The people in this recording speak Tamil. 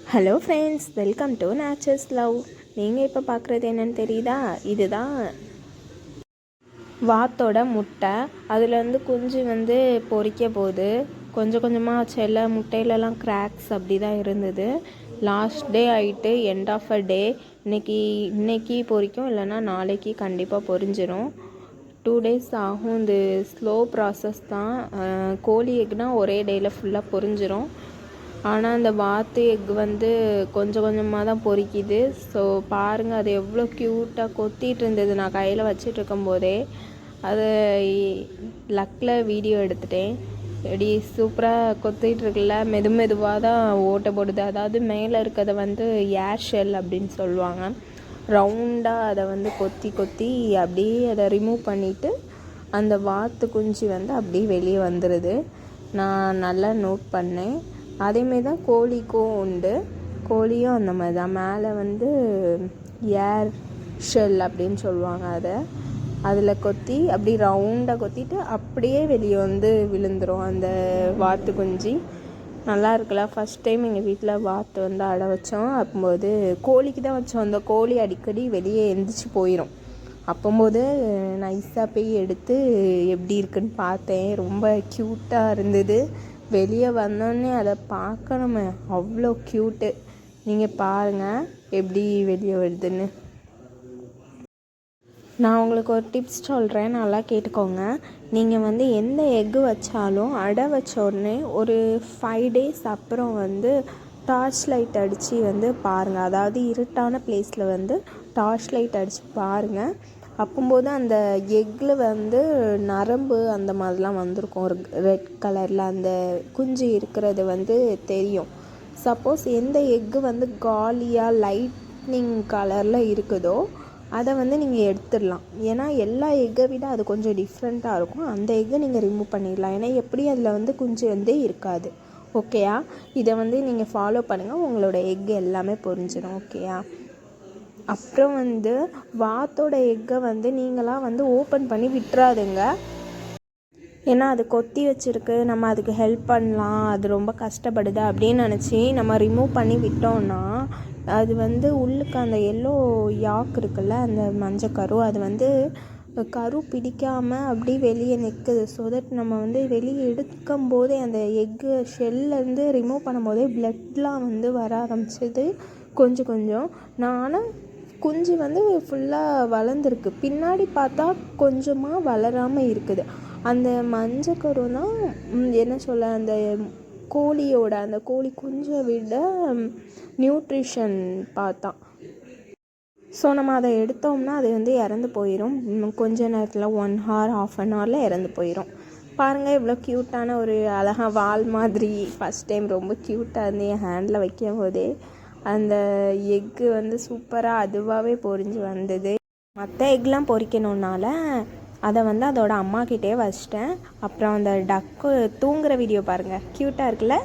Hello friends, welcome to nature's love. நீங்கள் இப்போ பார்க்குறது என்னென்னு தெரியுதா? இதுதான் வாத்தோட முட்டை. அதுலேருந்து குஞ்சு பொரிக்க போகுது. கொஞ்சம் கொஞ்சமாக சில முட்டையிலலாம் கிராக்ஸ் அப்படி தான் இருந்தது. லாஸ்ட் டே ஆகிட்டு, எண்ட் ஆஃப் அ டே. இன்னைக்கு பொரிக்கும், இல்லைன்னா நாளைக்கு கண்டிப்பாக பொரிஞ்சிடும். 2 days ஆகும். இது ஸ்லோ ப்ராசஸ் தான். கோழி எக்னால் ஒரே டேயில் ஃபுல்லாக பொரிஞ்சிடும். ஆனால் அந்த வாத்து எக் கொஞ்சம் கொஞ்சமாக தான் பொரிக்குது. ஸோ பாருங்கள், அது எவ்வளோ க்யூட்டாக கொத்திட்டு இருந்தது. நான் கையில் வச்சிட்டு இருக்கும்போதே அதை லக்கில் வீடியோ எடுத்துட்டேன். எப்படி சூப்பராக கொத்திட்டு இருக்குல்ல. மெதுவாக தான் ஓட்ட போடுது. அதாவது மேலே இருக்கிறத ஏர் ஷெல் அப்படின்னு சொல்லுவாங்க. ரவுண்டாக அதை கொத்தி கொத்தி அப்படியே அதை ரிமூவ் பண்ணிவிட்டு அந்த வாத்து குஞ்சு அப்படியே வெளியே வந்துடுது. நான் நல்லா நோட் பண்ணேன். அதேமாரி தான் கோழிக்கும் உண்டு. கோழியும் அந்த மாதிரி தான். மேலே ஏர் ஷெல் அப்படின்னு சொல்லுவாங்க. அதில் கொத்தி அப்படி ரவுண்டாக கொத்திட்டு அப்படியே வெளியே விழுந்துடும் அந்த வாத்து குஞ்சு. நல்லா இருக்குல்ல. ஃபஸ்ட் டைம் எங்கள் வீட்டில் வாத்து அடை வச்சோம். அப்போது கோழிக்கு தான் வச்சோம். அந்த கோழி அடிக்கடி வெளியே எந்திரிச்சு போயிடும். அப்போது நைஸாக போய் எடுத்து எப்படி இருக்குன்னு பார்த்தேன். ரொம்ப க்யூட்டாக இருந்தது. வெளியே வந்தோடனே அதை பார்க்கணுமே, அவ்வளோ க்யூட்டு. நீங்கள் பாருங்கள் எப்படி வெளியே வருதுன்னு. நான் உங்களுக்கு ஒரு டிப்ஸ் சொல்கிறேன், நல்லா கேட்டுக்கோங்க. நீங்கள் எந்த எக்கு வச்சாலும் அடை வச்ச உடனே ஒரு 5 days அப்புறம் டார்ச் லைட் அடித்து பாருங்கள். அதாவது இருட்டான பிளேஸில் டார்ச் லைட் அடித்து பாருங்கள். அப்போது அந்த எக்கில் நரம்பு அந்த மாதிரிலாம் வந்திருக்கும். ஒரு ரெட் கலரில் அந்த குஞ்சு இருக்கிறது தெரியும். சப்போஸ் எந்த எக்கு காலியாக லைட்னிங் கலரில் இருக்குதோ அதை நீங்கள் எடுத்துடலாம். ஏன்னா எல்லா எக்கை விட அது கொஞ்சம் டிஃப்ரெண்ட்டாக இருக்கும். அந்த எக்கை நீங்கள் ரிமூவ் பண்ணிடலாம். ஏன்னா எப்படி அதில் குஞ்சு இருக்காது. ஓகேயா? இதை நீங்கள் ஃபாலோ பண்ணுங்கள். உங்களோட எக்கு எல்லாமே பொரிஞ்சிடும். ஓகேயா? அப்புறம் வாத்தோட எக்கை நீங்களாம் ஓப்பன் பண்ணி விட்டுறாதுங்க. ஏன்னா அது கொத்தி வச்சுருக்கு, நம்ம அதுக்கு ஹெல்ப் பண்ணலாம், அது ரொம்ப கஷ்டப்படுது அப்படின்னு நினச்சி நம்ம ரிமூவ் பண்ணி விட்டோம்னா அது உள்ளுக்கு அந்த எல்லோ யாக் இருக்குல்ல, அந்த மஞ்சக்கரு, அது கரு பிடிக்காமல் அப்படியே வெளியே நிற்குது. ஸோ தட் நம்ம வெளியே எடுக்கும் போதே அந்த எக்கு ஷெல்லேருந்து ரிமூவ் பண்ணும்போதே பிளட்லாம் வர ஆரம்பிச்சிது கொஞ்சம். நானும் குஞ்சு ஃபுல்லாக வளர்ந்துருக்கு. பின்னாடி பார்த்தா கொஞ்சமாக வளராமல் இருக்குது. அந்த மஞ்சக்கரு தான் என்ன சொல்ல, அந்த கோழி குஞ்சை விட நியூட்ரிஷன் பார்த்தா. ஸோ நம்ம அதை எடுத்தோம்னா அது இறந்து போயிடும். கொஞ்ச நேரத்தில் 1 hour 1/2 hour இறந்து போயிடும். பாருங்கள் எவ்வளோ க்யூட்டான ஒரு அழகாக வால் மாதிரி. ஃபஸ்ட் டைம் ரொம்ப க்யூட்டாக இருந்து என் ஹேண்டில் வைக்கும் போதே அந்த எக்கு சூப்பராக அதுவாகவே பொரிஞ்சு வந்தது. மற்ற எக்லாம் பொரிக்கணுன்னால அதை அதோட அம்மாக்கிட்டே வச்சிட்டேன். அப்புறம் அந்த டக்கு தூங்குகிற வீடியோ பாருங்கள், க்யூட்டாக இருக்குல்ல.